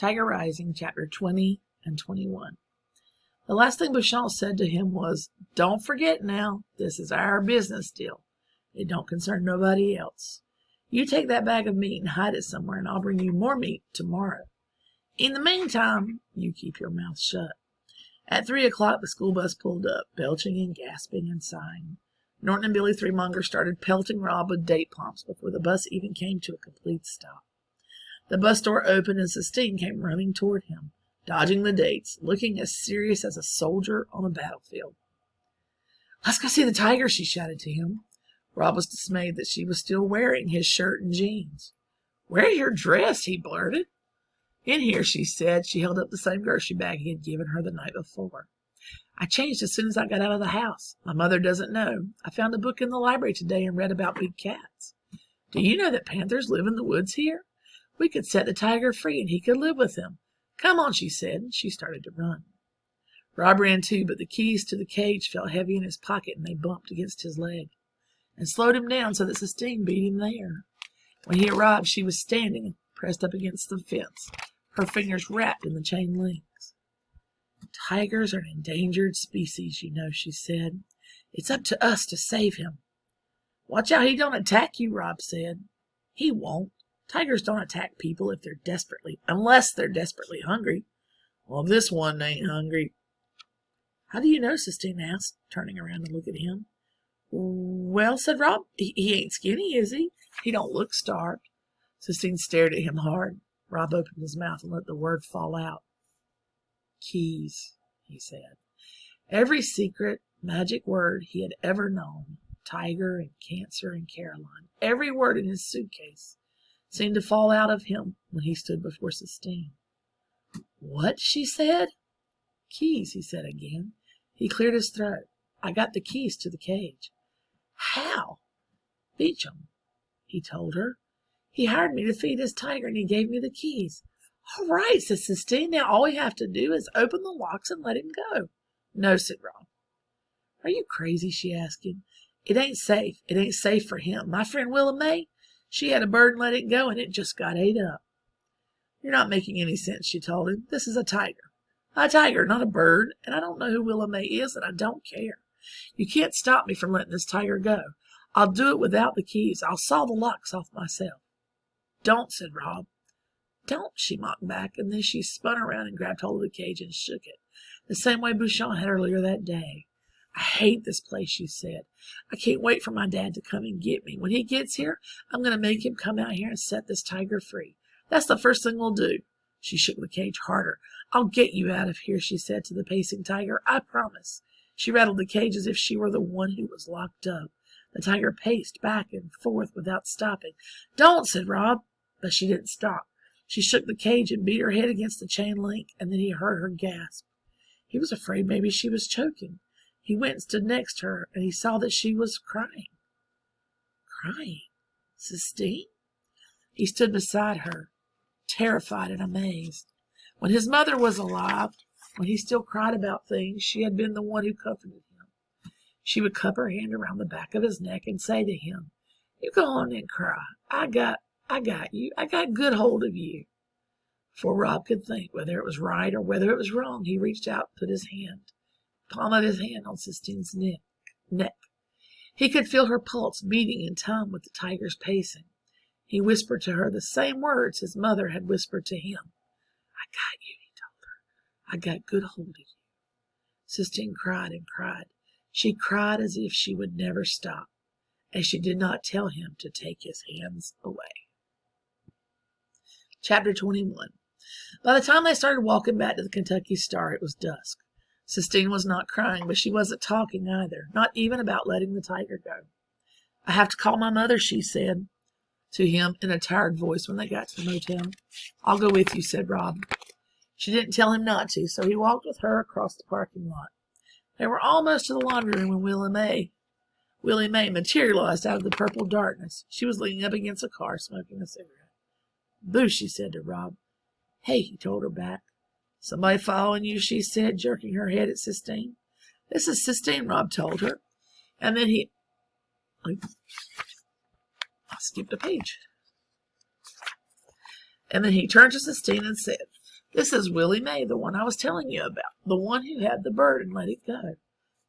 Tiger Rising, Chapter 20 and 21. The last thing Beauchamp said to him was, "Don't forget now, this is our business still. It don't concern nobody else. You take that bag of meat and hide it somewhere, and I'll bring you more meat tomorrow. In the meantime, you keep your mouth shut." At 3 o'clock, the school bus pulled up, belching and gasping and sighing. Norton and Billy Three-Monger started pelting Rob with date palms before the bus even came to a complete stop. The bus door opened and Sistine came running toward him, dodging the dates, looking as serious as a soldier on a battlefield. "Let's go see the tiger," she shouted to him. Rob was dismayed that she was still wearing his shirt and jeans. "Where's your dress?" he blurted. "In here," she said. She held up the same grocery bag he had given her the night before. "I changed as soon as I got out of the house. My mother doesn't know. I found a book in the library today and read about big cats. Do you know that panthers live in the woods here? We could set the tiger free and he could live with them. Come on," she said, and she started to run. Rob ran too, but the keys to the cage felt heavy in his pocket and they bumped against his leg and slowed him down so that Sistine beat him there. When he arrived, she was standing, pressed up against the fence, her fingers wrapped in the chain links. "Tigers are an endangered species, you know," she said. "It's up to us to save him." "Watch out he don't attack you," Rob said. "He won't. Tigers don't attack people unless they're desperately hungry." "Well, this one ain't hungry." "How do you know?" Sistine asked, turning around to look at him. "Well," said Rob, he ain't skinny, is he? He don't look starved." Sistine stared at him hard. Rob opened his mouth and let the word fall out. "Keys," he said. Every secret, magic word he had ever known, tiger and cancer and Caroline, every word in his suitcase, seemed to fall out of him when he stood before Sistine. "What?" she said. "Keys," he said again. He cleared his throat. "I got the keys to the cage." "How?" "Beecham," he told her. "He hired me to feed his tiger and he gave me the keys." "All right," said Sistine. "Now all we have to do is open the locks and let him go." "No," said Rob. "Are you crazy?" she asked him. "It ain't safe. It ain't safe for him. My friend Willa May, she had a bird and let it go and it just got ate up." "You're not making any sense," she told him. "This is a tiger. A tiger, not a bird, and I don't know who Willa May is and I don't care. You can't stop me from letting this tiger go. I'll do it without the keys. I'll saw the locks off myself." "Don't," said Rob. "Don't," she mocked back, and then she spun around and grabbed hold of the cage and shook it, the same way Beauchamp had earlier that day. "I hate this place," she said. "I can't wait for my dad to come and get me. When he gets here, I'm going to make him come out here and set this tiger free. That's the first thing we'll do." She shook the cage harder. "I'll get you out of here," she said to the pacing tiger. "I promise." She rattled the cage as if she were the one who was locked up. The tiger paced back and forth without stopping. "Don't," said Rob. But she didn't stop. She shook the cage and beat her head against the chain link, and then he heard her gasp. He was afraid maybe she was choking. He went and stood next to her, and he saw that she was crying. Crying? Sistine? He stood beside her, terrified and amazed. When his mother was alive, when he still cried about things, she had been the one who comforted him. She would cup her hand around the back of his neck and say to him, "You go on and cry. I got you. I got good hold of you." Before Rob could think whether it was right or whether it was wrong, he reached out and put his palm of his hand on Sistine's neck. He could feel her pulse beating in time with the tiger's pacing. He whispered to her the same words his mother had whispered to him. "I got you," he told her. "I got good hold of you." Sistine cried and cried. She cried as if she would never stop, as she did not tell him to take his hands away. Chapter 21. By the time they started walking back to the Kentucky Star, it was dusk. Sistine was not crying, but she wasn't talking either, not even about letting the tiger go. "I have to call my mother," she said to him in a tired voice when they got to the motel. "I'll go with you," said Rob. She didn't tell him not to, so he walked with her across the parking lot. They were almost to the laundry room when Willie May materialized out of the purple darkness. She was leaning up against a car, smoking a cigarette. "Boo," she said to Rob. "Hey," he told her back. "Somebody following you?" she said, jerking her head at Sistine. "This is Sistine," Rob told her. And then I skipped a page. And then he turned to Sistine and said, This is Willie May, the one I was telling you about, the one who had the bird and let it go.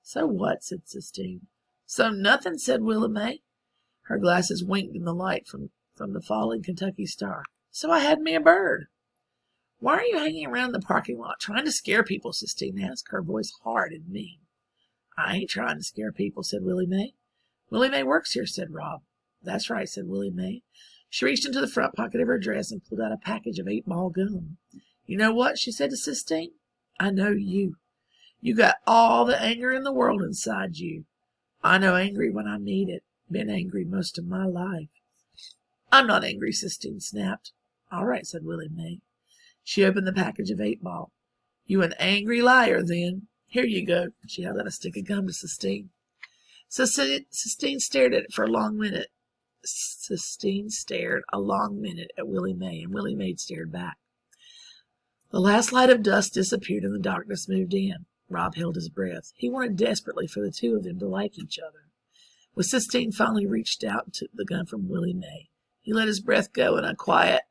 So what? Said Sistine. So nothing, said Willie May. Her glasses winked in the light from the falling Kentucky star. So I had me a bird. Why are you hanging around the parking lot trying to scare people? Sistine asked, her voice hard and mean. I ain't trying to scare people, said Willie May. Willie May works here, said Rob. That's right, said Willie May. She reached into the front pocket of her dress and pulled out a package of 8-ball gum. You know what? She said to Sistine. I know you. You got all the anger in the world inside you. I know angry when I meet it. Been angry most of my life. I'm not angry, Sistine snapped. All right, said Willie May. She opened the package of 8-ball. You an angry liar, then. Here you go. She held out a stick of gum to Sistine. Sistine stared at it for a long minute. Sistine stared a long minute at Willie May, and Willie May stared back. The last light of dusk disappeared and the darkness moved in. Rob held his breath. He wanted desperately for the two of them to like each other. When Sistine finally reached out and took the gun from Willie May, he let his breath go in a quiet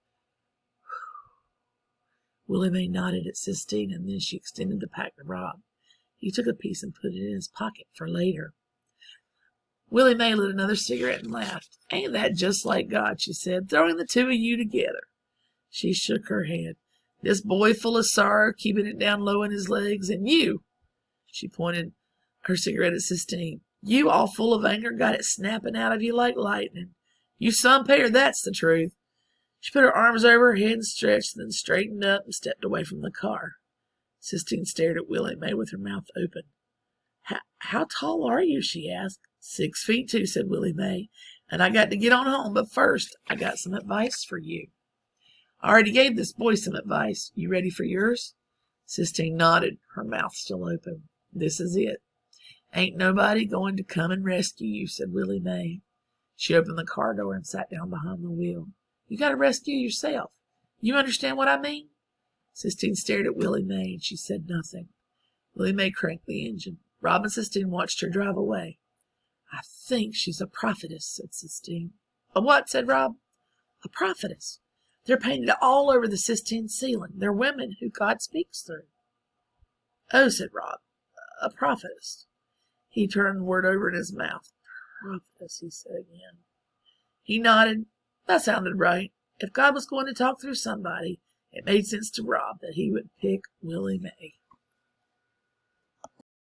Willie May nodded at Sistine, and then she extended the pack to Rob. He took a piece and put it in his pocket for later. Willie May lit another cigarette and laughed. Ain't that just like God, she said, throwing the two of you together. She shook her head. This boy full of sorrow, keeping it down low in his legs, and you, she pointed her cigarette at Sistine, you all full of anger, got it snapping out of you like lightning. You some pair, that's the truth. She put her arms over her head and stretched, then straightened up and stepped away from the car. Sistine stared at Willie May with her mouth open. How tall are you? She asked. 6'2", said Willie May, and I got to get on home, but first I got some advice for you. I already gave this boy some advice. You ready for yours? Sistine nodded, her mouth still open. This is it. Ain't nobody going to come and rescue you, said Willie May. She opened the car door and sat down behind the wheel. You got to rescue yourself. You understand what I mean? Sistine stared at Willie May, and she said nothing. Willie May cranked the engine. Rob and Sistine watched her drive away. I think she's a prophetess, said Sistine. A what? Said Rob. A prophetess. They're painted all over the Sistine ceiling. They're women who God speaks through. Oh, said Rob. A prophetess. He turned the word over in his mouth. Prophetess, he said again. He nodded. That sounded right. If God was going to talk through somebody, it made sense to Rob that he would pick Willie May.